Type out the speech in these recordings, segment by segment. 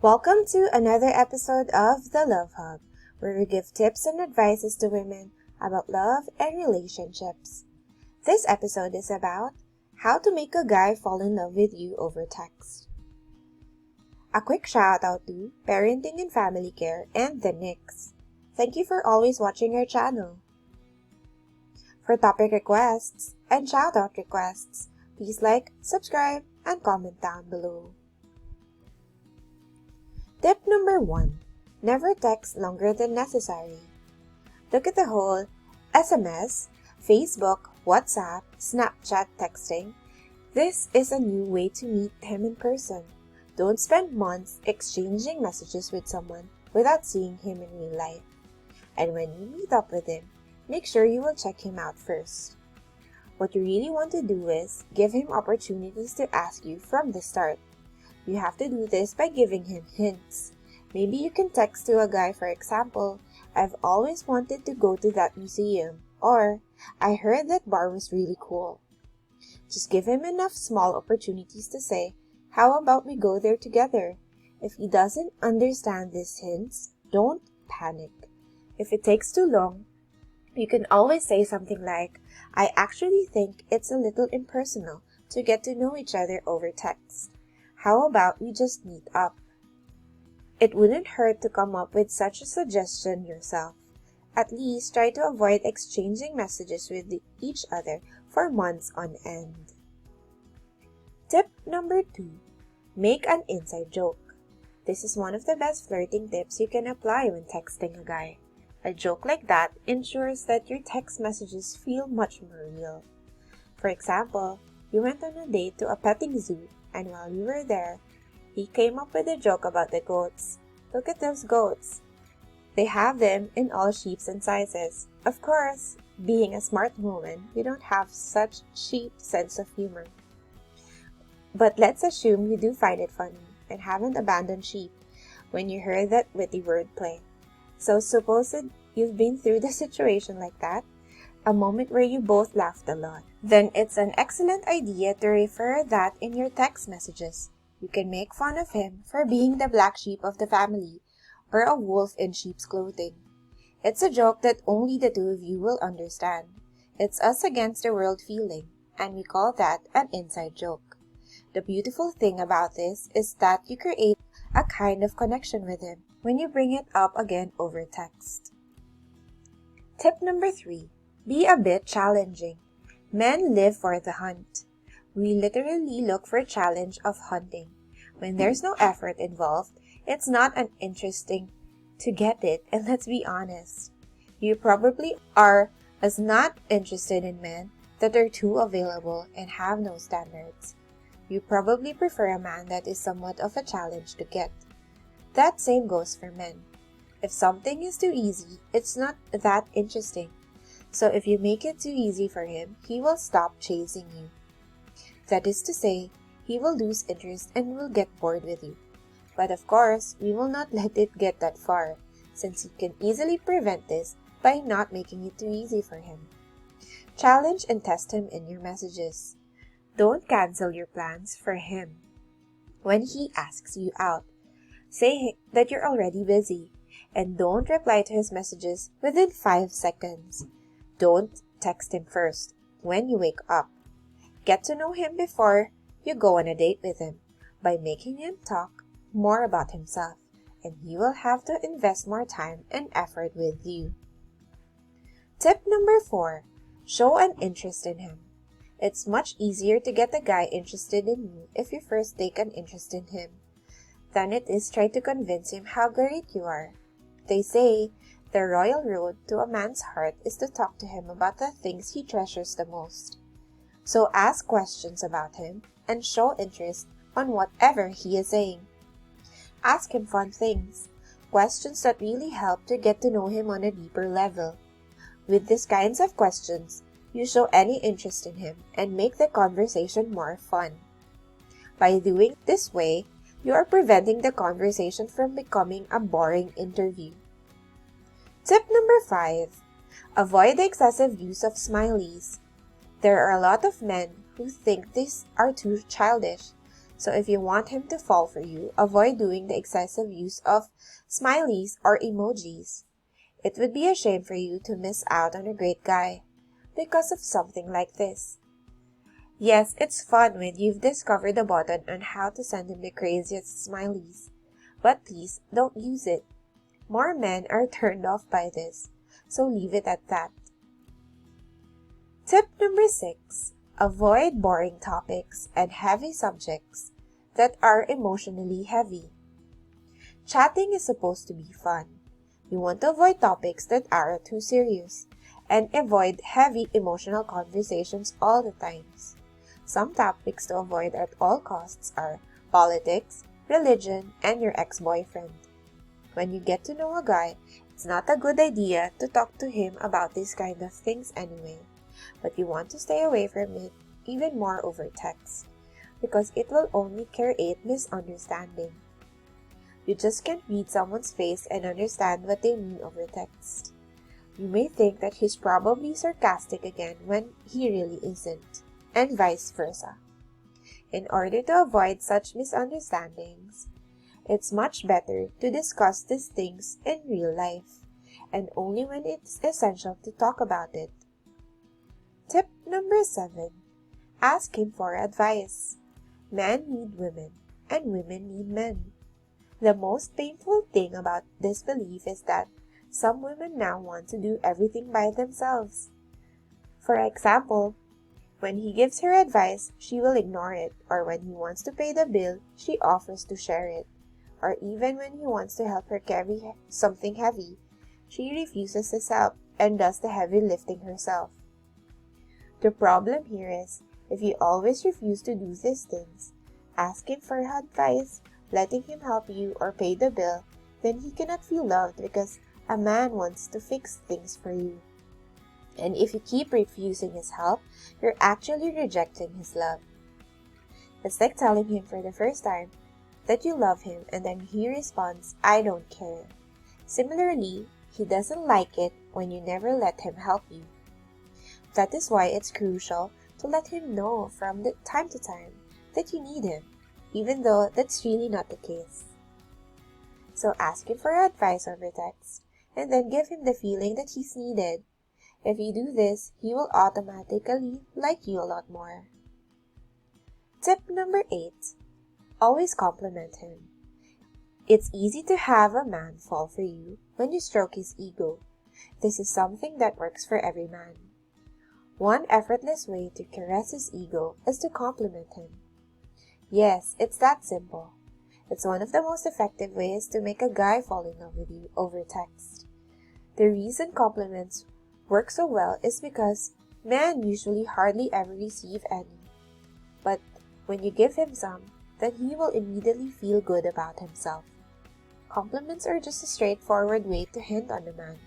Welcome to another episode of The Love Hub, where we give tips and advices to women about love and relationships. This episode is about how to make a guy fall in love with you over text. A quick shout out to Parenting and Family Care and the Knicks. Thank you for always watching our channel. For topic requests and shout out requests, please like, subscribe, and comment down below. Tip number 1. Never text longer than necessary. Look at the whole SMS, Facebook, WhatsApp, Snapchat texting. This is a new way to meet him in person. Don't spend months exchanging messages with someone without seeing him in real life. And when you meet up with him, make sure you will check him out first. What you really want to do is give him opportunities to ask you from the start. You have to do this by giving him hints. Maybe you can text to a guy, for example, "I've always wanted to go to that museum," or "I heard that bar was really cool." Just give him enough small opportunities to say, "How about we go there together?" If he doesn't understand these hints, don't panic. If it takes too long, you can always say something like, "I actually think it's a little impersonal to get to know each other over text. How about we just meet up?" It wouldn't hurt to come up with such a suggestion yourself. At least try to avoid exchanging messages with each other for months on end. Tip number 2. Make an inside joke. This is one of the best flirting tips you can apply when texting a guy. A joke like that ensures that your text messages feel much more real. For example, you went on a date to a petting zoo, and while you were there, he came up with a joke about the goats. "Look at those goats. They have them in all shapes and sizes." Of course, being a smart woman, you don't have such cheap sense of humor. But let's assume you do find it funny and haven't abandoned sheep when you heard that witty wordplay. So suppose you've been through the situation like that, a moment where you both laughed a lot. Then it's an excellent idea to refer that in your text messages. You can make fun of him for being the black sheep of the family or a wolf in sheep's clothing. It's a joke that only the two of you will understand. It's us against the world feeling, and we call that an inside joke. The beautiful thing about this is that you create a kind of connection with him when you bring it up again over text. Tip number 3. Be a bit challenging. Men live for the hunt. We literally look for a challenge of hunting. When there's no effort involved, it's not as interesting to get it, and let's be honest. You probably are as not interested in men that are too available and have no standards. You probably prefer a man that is somewhat of a challenge to get. That same goes for men. If something is too easy, it's not that interesting. So if you make it too easy for him, he will stop chasing you. That is to say, he will lose interest and will get bored with you. But of course, we will not let it get that far, since you can easily prevent this by not making it too easy for him. Challenge and test him in your messages. Don't cancel your plans for him when he asks you out. Say that you're already busy, and don't reply to his messages within 5 seconds. Don't text him first when you wake up. Get to know him before you go on a date with him by making him talk more about himself, and he will have to invest more time and effort with you. Tip number 4. Show an interest in him. It's much easier to get a guy interested in you if you first take an interest in him than it is try to convince him how great you are. They say the royal road to a man's heart is to talk to him about the things he treasures the most. So ask questions about him and show interest on whatever he is saying. Ask him fun things, questions that really help to get to know him on a deeper level. With these kinds of questions, you show any interest in him and make the conversation more fun. By doing this way, you are preventing the conversation from becoming a boring interview. Tip number 5. Avoid the excessive use of smileys. There are a lot of men who think these are too childish, So if you want him to fall for you, avoid doing the excessive use of smileys or emojis. It would be a shame for you to miss out on a great guy because of something like this. Yes, it's fun when you've discovered the button on how to send him the craziest smileys, but please don't use it. More men are turned off by this, so leave it at that. Tip number 6. Avoid boring topics and heavy subjects that are emotionally heavy. Chatting is supposed to be fun. You want to avoid topics that are too serious and avoid heavy emotional conversations all the times. Some topics to avoid at all costs are politics, religion, and your ex-boyfriend. When you get to know a guy, it's not a good idea to talk to him about these kind of things anyway, but you want to stay away from it even more over text, because it will only create misunderstanding. You just can't read someone's face and understand what they mean over text. You may think that he's probably sarcastic again when he really isn't, and vice versa. In order to avoid such misunderstandings, it's much better to discuss these things in real life, and only when it's essential to talk about it. Tip number 7. Ask him for advice. Men need women, and women need men. The most painful thing about this belief is that some women now want to do everything by themselves. For example, when he gives her advice, she will ignore it, or when he wants to pay the bill, she offers to share it, or even when he wants to help her carry something heavy, she refuses his help and does the heavy lifting herself. The problem here is, if you always refuse to do these things, ask him for advice, letting him help you or pay the bill, then he cannot feel loved because a man wants to fix things for you. And if you keep refusing his help, you're actually rejecting his love. It's like telling him for the first time that you love him and then he responds, "I don't care." Similarly, he doesn't like it when you never let him help you. That is why it's crucial to let him know from time to time that you need him, even though that's really not the case. So ask him for advice over text, and then give him the feeling that he's needed. If you do this, he will automatically like you a lot more. Tip number 8. Always compliment him. It's easy to have a man fall for you when you stroke his ego. This is something that works for every man. One effortless way to caress his ego is to compliment him. Yes, it's that simple. It's one of the most effective ways to make a guy fall in love with you over text. The reason compliments work so well is because men usually hardly ever receive any. But when you give him some, then he will immediately feel good about himself. Compliments are just a straightforward way to hint on a man,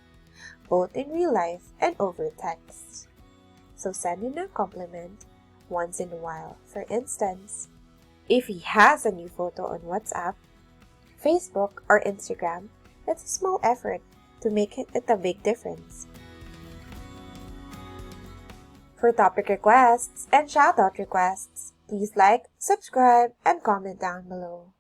both in real life and over text. So send him a compliment once in a while. For instance, if he has a new photo on WhatsApp, Facebook, or Instagram, it's a small effort to make it a big difference. For topic requests and shoutout requests, please like, subscribe, and comment down below.